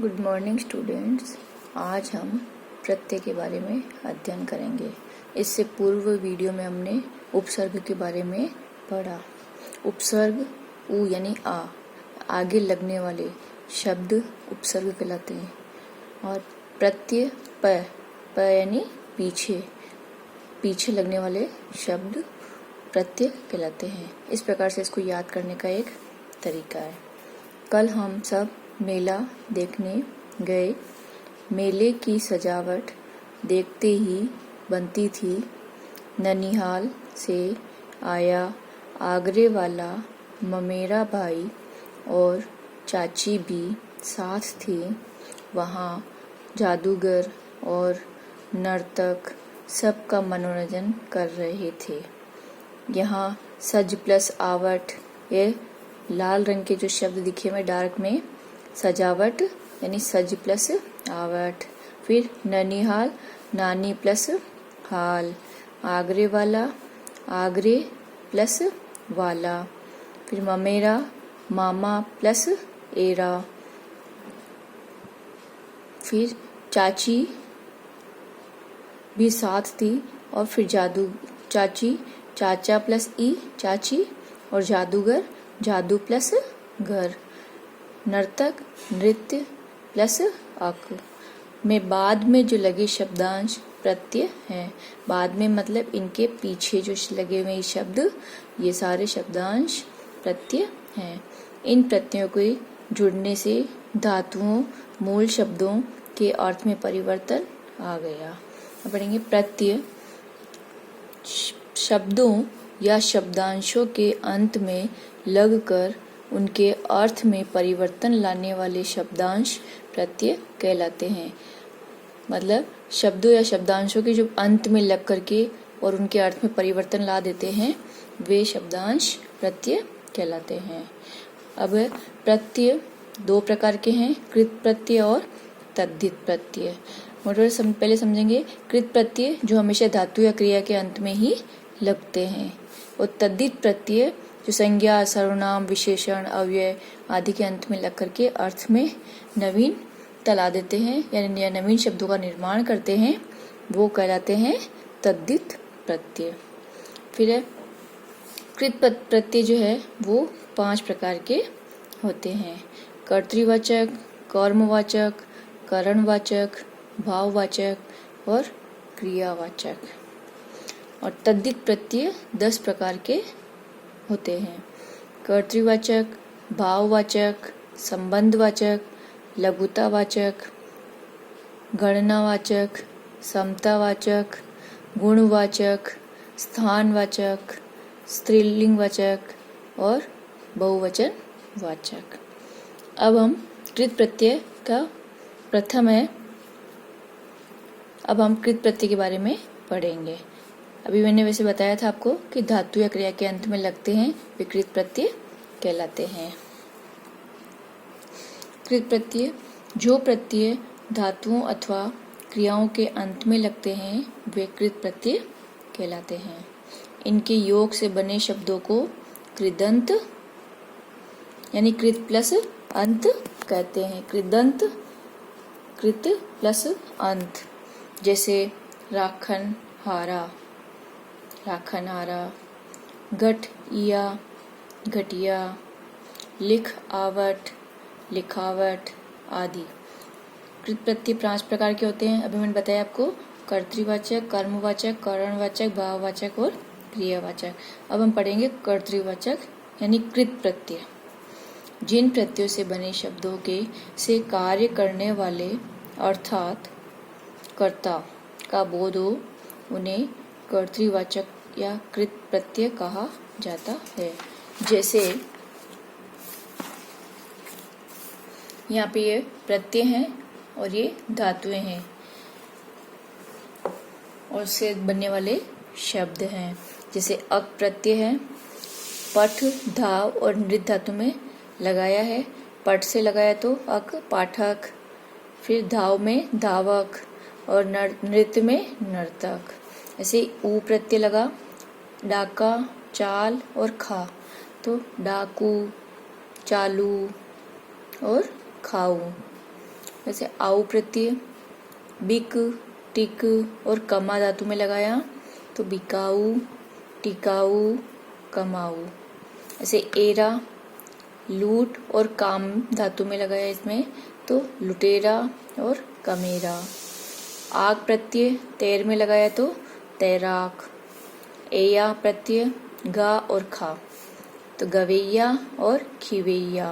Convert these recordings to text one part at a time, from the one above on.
Good morning students. आज हम प्रत्यय के बारे में अध्ययन करेंगे। इससे पूर्व वीडियो में हमने उपसर्ग के बारे में पढ़ा। उपसर्ग उ यानी आ, आगे लगने वाले शब्द उपसर्ग कहलाते हैं। और प्रत्यय प, यानी पीछे, पीछे लगने वाले शब्द प्रत्यय कहलाते हैं। इस प्रकार से इसको याद करने का एक तरीका है। कल हम सब मेला देखने गए। मेले की सजावट देखते ही बनती थी। ननिहाल से आया आगरे वाला ममेरा भाई और चाची भी साथ थी। वहाँ जादूगर और नर्तक सबका मनोरंजन कर रहे थे। यहाँ सज प्लस आवट, ये लाल रंग के जो शब्द दिखे हुए डार्क में, सजावट यानी सज प्लस आवट। फिर ननिहाल, नानी प्लस हाल। आगरे वाला, आगरे प्लस वाला। फिर ममेरा, मामा प्लस एरा। फिर चाची भी साथ थी। और फिर चाची, चाचा प्लस ई, चाची। और जादूगर, जादू प्लस घर। नर्तक, नृत्य प्लस अक। में बाद में जो लगे शब्दांश प्रत्यय हैं। बाद में मतलब इनके पीछे जो लगे हुए शब्द, ये सारे शब्दांश प्रत्यय हैं। इन प्रत्ययों के जुड़ने से धातुओं, मूल शब्दों के अर्थ में परिवर्तन आ गया। अब पढ़ेंगे प्रत्यय। शब्दों या शब्दांशों के अंत में लगकर उनके अर्थ में परिवर्तन लाने वाले शब्दांश प्रत्यय कहलाते हैं। मतलब शब्दों या शब्दांशों के जो अंत में लग करके और उनके अर्थ में परिवर्तन ला देते हैं, वे शब्दांश प्रत्यय कहलाते हैं। अब प्रत्यय दो प्रकार के हैं, कृत प्रत्यय और तद्धित प्रत्यय। पहले समझेंगे कृत प्रत्यय जो हमेशा धातु या क्रिया के अंत में ही लगते हैं, और तद्धित प्रत्यय जो संज्ञा, सर्वनाम, विशेषण, अव्यय आदि के अंत में लग करके अर्थ में नवीन ला देते हैं, यानी नवीन शब्दों का निर्माण करते हैं, वो कहलाते हैं तद्धित प्रत्यय। फिर कृत प्रत्यय जो है वो 5 प्रकार के होते हैं। कर्तृवाचक, कर्मवाचक, करणवाचक, भाववाचक और क्रियावाचक। और तद्धित प्रत्यय 10 प्रकार के होते हैं। कर्तृवाचक, भाववाचक, संबंधवाचक, लघुतावाचक, गणनावाचक, समतावाचक, गुणवाचक, स्थानवाचक, स्त्रीलिंगवाचक और बहुवचनवाचक। अब हम कृत प्रत्यय का प्रथम है। अब हम कृत प्रत्यय के बारे में पढ़ेंगे। अभी मैंने वैसे बताया था आपको कि धातु या क्रिया के अंत में लगते हैं, वे कृत प्रत्यय कहलाते हैं। कृत प्रत्यय, जो प्रत्यय धातुओं अथवा क्रियाओं के अंत में लगते हैं, वे कृत प्रत्यय कहलाते हैं। इनके योग से बने शब्दों को कृदंत यानी कृत प्लस अंत कहते हैं। कृदंत, कृत प्लस अंत। जैसे राखन हारा, राखनहारा, घट इया, घटिया, लिख आवट, लिखावट आदि। कृत प्रत्यय 5 प्रकार के होते हैं। अभी मैंने बताया आपको, कर्तृवाचक, कर्मवाचक, करणवाचक, भाववाचक और क्रियावाचक। अब हम पढ़ेंगे कर्तृवाचक यानी कृत प्रत्यय। जिन प्रत्ययों से बने शब्दों के से कार्य करने वाले अर्थात कर्ता का बोध हो, उन्हें कर्तृवाचक या कृत प्रत्यय कहा जाता है। जैसे यहाँ पे ये प्रत्यय हैं और ये धातुएं हैं और उससे बनने वाले शब्द हैं। जैसे अक प्रत्यय है, पठ, धाव और नृत धातु में लगाया है। पठ से लगाया तो अक, पाठक। फिर धाव में धावक और नृत्य में नर्तक। ऐसे ऊ प्रत्यय लगा, डाका, चाल और खा, तो डाकू, चालू और खाऊ। जैसे आऊ प्रत्यय बिक, टिक और कमा धातु में लगाया तो बिकाऊ, टिकाऊ, कमाऊ। ऐसे एरा लूट और काम धातु में लगाया इसमें तो लुटेरा और कमेरा। आग प्रत्यय तैर में लगाया तो तैराक। एया प्रत्यय गा और खा तो गवैया और खिवैया।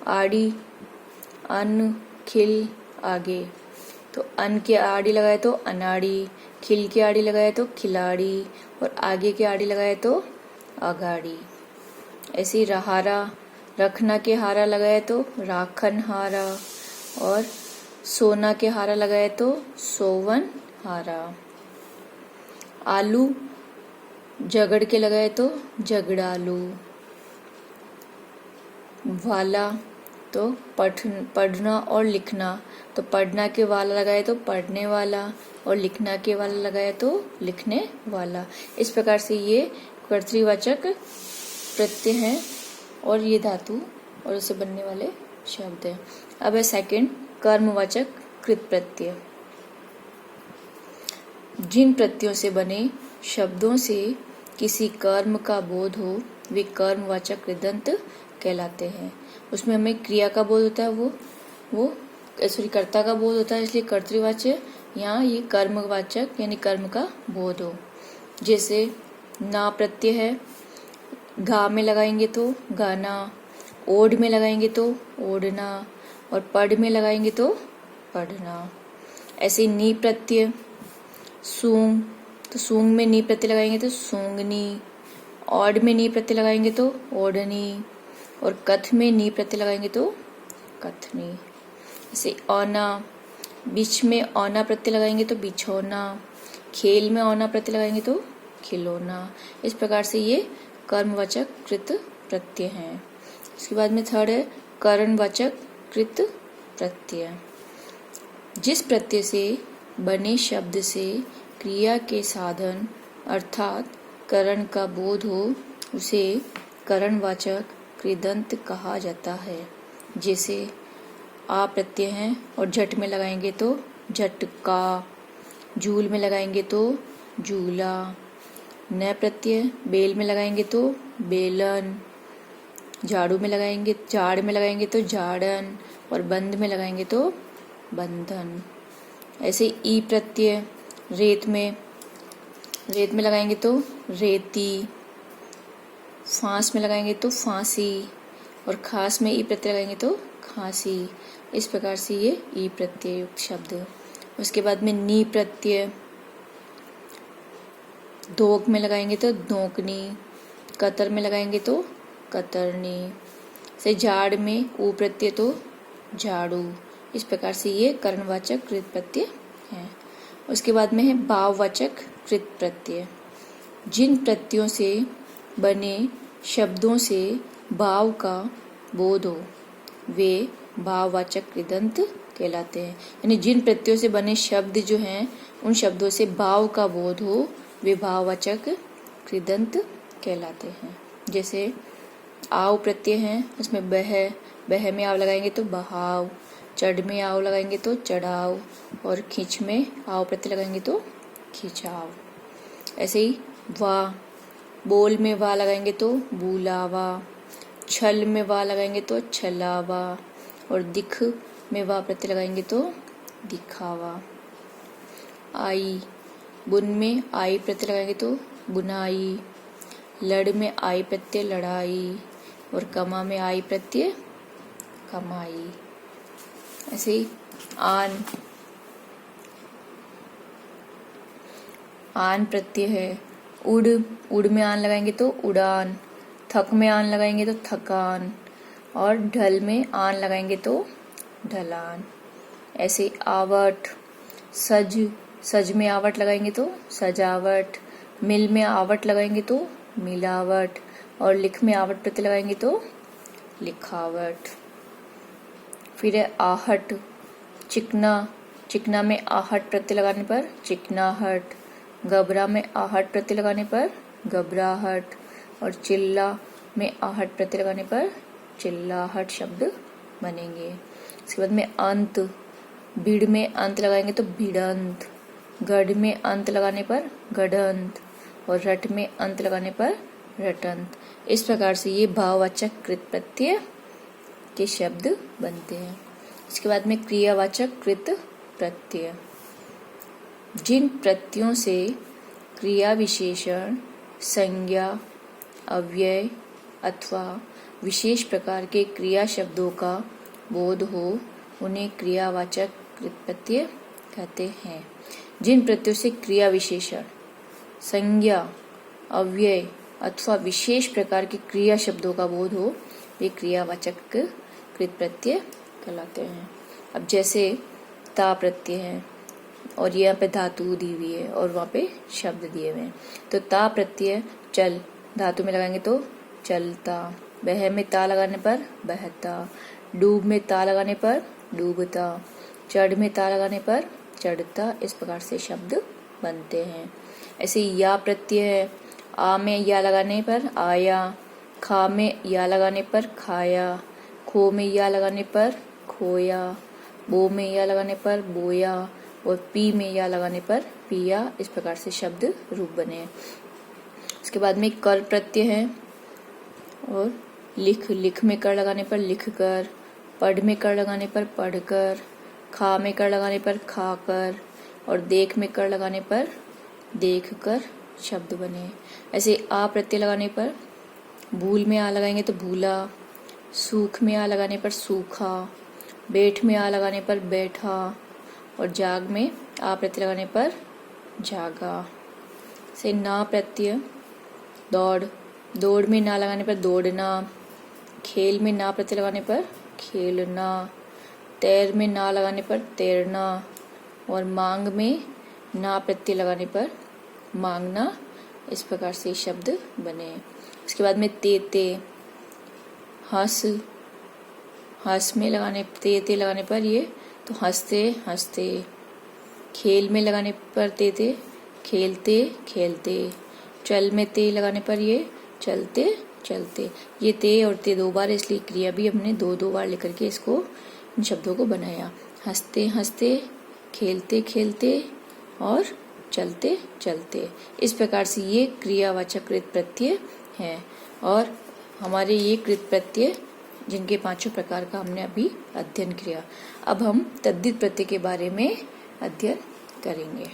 आड़ी अन, खिल, आगे तो अन के आड़ी लगाए तो अनाड़ी, खिल के आड़ी लगाए तो खिलाड़ी और आगे के आड़ी लगाए तो अगाड़ी। ऐसे रहारा रखना के हारा लगाए तो राखन हारा और सोना के हारा लगाए तो सोवन हारा। आलू जगड़ के लगाए तो झगड़ालू। वाला तो पढ़ना और लिखना तो पढ़ना के वाला लगाए तो पढ़ने वाला और लिखना के वाला लगाए तो लिखने वाला। इस प्रकार से ये कर्तृवाचक प्रत्यय हैं और ये धातु और उससे बनने वाले शब्द हैं। अब है सेकंड कर्मवाचक कृत प्रत्यय। जिन प्रत्ययों से बने शब्दों से किसी कर्म का बोध हो वे कर्मवाचक कृदंत कहलाते हैं। उसमें हमें क्रिया का बोध होता है, वो कर्ता का बोध होता है, इसलिए कर्तृवाचक। यहाँ ये कर्मवाचक यानी कर्म का बोध हो। जैसे ना प्रत्यय है, गा में लगाएंगे तो गाना, ओढ़ में लगाएंगे तो ओढ़ना और पढ़ में लगाएंगे तो पढ़ना। ऐसे नी प्रत्यय सूंग तो सूंग में नी प्रत्यय लगाएंगे तो सूंगनी, ओढ़ में नी प्रत्यय लगाएंगे तो ओढ़नी और कथ में नी प्रत्यय लगाएंगे तो कथनी। जैसे औना बीच में औना प्रत्यय लगाएंगे तो बिछौना, खेल में औना प्रत्यय लगाएंगे तो खिलौना। इस प्रकार से ये कर्मवाचक कृत प्रत्यय हैं। इसके बाद में थर्ड है करणवाचक कृत प्रत्यय। जिस प्रत्यय से बने शब्द से क्रिया के साधन अर्थात करण का बोध हो उसे करणवाचक कृदंत कहा जाता है। जैसे आ प्रत्यय हैं और झट में लगाएंगे तो झटका, झूल में लगाएंगे तो झूला। न प्रत्यय बेल में लगाएंगे तो बेलन, झाड़ू में लगाएंगे झाड़ में लगाएंगे तो झाड़न और बंद में लगाएंगे तो बंधन। ऐसे ई प्रत्यय रेत में लगाएंगे तो रेती, फांस में लगाएंगे तो फांसी और खास में ई प्रत्यय लगाएंगे तो खांसी। इस प्रकार से ये ई प्रत्यय युक्त शब्द। उसके बाद में नी प्रत्यय दोक में लगाएंगे तो दोकनी, कतर में लगाएंगे तो कतरनी। से झाड़ में ऊ प्रत्यय तो झाड़ू। इस प्रकार से ये करणवाचक कृत प्रत्यय है। उसके बाद में है भाववाचक कृत प्रत्यय। जिन प्रत्ययों से बने शब्दों से भाव का बोध हो वे भाववाचक कृदंत कहलाते हैं। यानी जिन प्रत्ययों से बने शब्द जो हैं उन शब्दों से भाव का बोध हो वे भाववाचक कृदंत कहलाते हैं। जैसे आव प्रत्यय है, उसमें बह में आव लगाएंगे तो बहाव, चढ़ में आव लगाएंगे तो चढ़ाव और खींच में आव प्रत्यय लगाएंगे तो खिंचाव। ऐसे ही वाह, बोल में वाह लगाएंगे तो बुलावा, छल में वाह लगाएंगे तो छलावा और दिख में वाह प्रत्यय लगाएंगे तो दिखावा। आई, बुन में आई प्रत्यय लगाएंगे तो बुनाई, लड़ में आई प्रत्यय लड़ाई और कमा में आई प्रत्यय कमाई। ऐसे ही आन प्रत्यय है, उड़ में आन लगाएंगे तो उड़ान, थक में आन लगाएंगे तो थकान और ढल में आन लगाएंगे तो ढलान। ऐसे आवट, सज में आवट लगाएंगे तो सजावट, मिल में आवट लगाएंगे तो मिलावट और लिख में आवट प्रत्यय लगाएंगे तो लिखावट। फिर है आहट, चिकना में आहट प्रत्यय लगाने पर चिकनाहट, घबरा में आहट प्रत्यय लगाने पर घबराहट और चिल्ला में आहट प्रत्यय लगाने पर चिल्लाहट शब्द बनेंगे। इसके बाद में अंत, बीड़ में अंत लगाएंगे तो भिड़ंत, गढ़ में अंत लगाने पर गढ़ंत और रट में अंत लगाने पर रटंत। इस प्रकार से ये भाववाचक कृत प्रत्यय के शब्द बनते हैं। इसके बाद में क्रियावाचक कृत प्रत्यय, जिन प्रत्ययों से क्रिया विशेषण, संज्ञा, अव्यय अथवा विशेष प्रकार के क्रिया शब्दों का बोध हो उन्हें क्रियावाचक कृत प्रत्यय कहते हैं। जिन प्रत्ययों से क्रिया विशेषण, संज्ञा, अव्यय अथवा विशेष प्रकार के क्रिया शब्दों का बोध हो वे क्रियावाचक कृत प्रत्यय कहलाते हैं। अब जैसे ता प्रत्यय है और यहाँ पे धातु दी हुई है और वहाँ पे शब्द दिए हुए हैं, तो ता प्रत्यय चल धातु में लगाएंगे तो चलता, बह में ता लगाने पर बहता, डूब में ता लगाने पर डूबता, चढ़ में ता लगाने पर चढ़ता। इस प्रकार से शब्द बनते हैं। ऐसे या प्रत्यय है, आ में या लगाने पर आया, खा में या लगाने पर खाया, खो में या लगाने पर खोया, बो में या लगाने पर बोया और पी में या लगाने पर पिया। इस प्रकार से शब्द रूप बने। इसके बाद में कर प्रत्यय है और लिख में कर लगाने पर लिख कर, पढ़ में कर लगाने पर पढ़कर, खा में कर लगाने पर खाकर और देख में कर लगाने पर देख कर शब्द बने। ऐसे आ प्रत्यय लगाने पर भूल में आ लगाएंगे तो भूला, सूख में आ लगाने पर सूखा, बैठ में आ लगाने पर बैठा और जाग में आ प्रत्यय लगाने पर जागा। से ना प्रत्यय दौड़, दौड़ में ना लगाने पर दौड़ना, खेल में ना प्रत्यय लगाने पर खेलना, तैर में ना लगाने पर तैरना और मांग में ना प्रत्यय लगाने पर मांगना। इस प्रकार से शब्द बने। इसके बाद में ते हंस, हंस में लगाने ते लगाने पर ये तो हंसते हंसते, खेल में लगाने पर ते खेलते खेलते, चल में ते लगाने पर ये चलते चलते। ये ते और ते दो बार, इसलिए क्रिया भी हमने दो बार लेकर के इसको इन शब्दों को बनाया। हंसते हंसते, खेलते खेलते और चलते चलते। इस प्रकार से ये क्रियावाचक कृत प्रत्यय हैं और हमारे ये कृत प्रत्यय जिनके 5 प्रकार का हमने अभी अध्ययन किया। अब हम तद्धित प्रत्यय के बारे में अध्ययन करेंगे।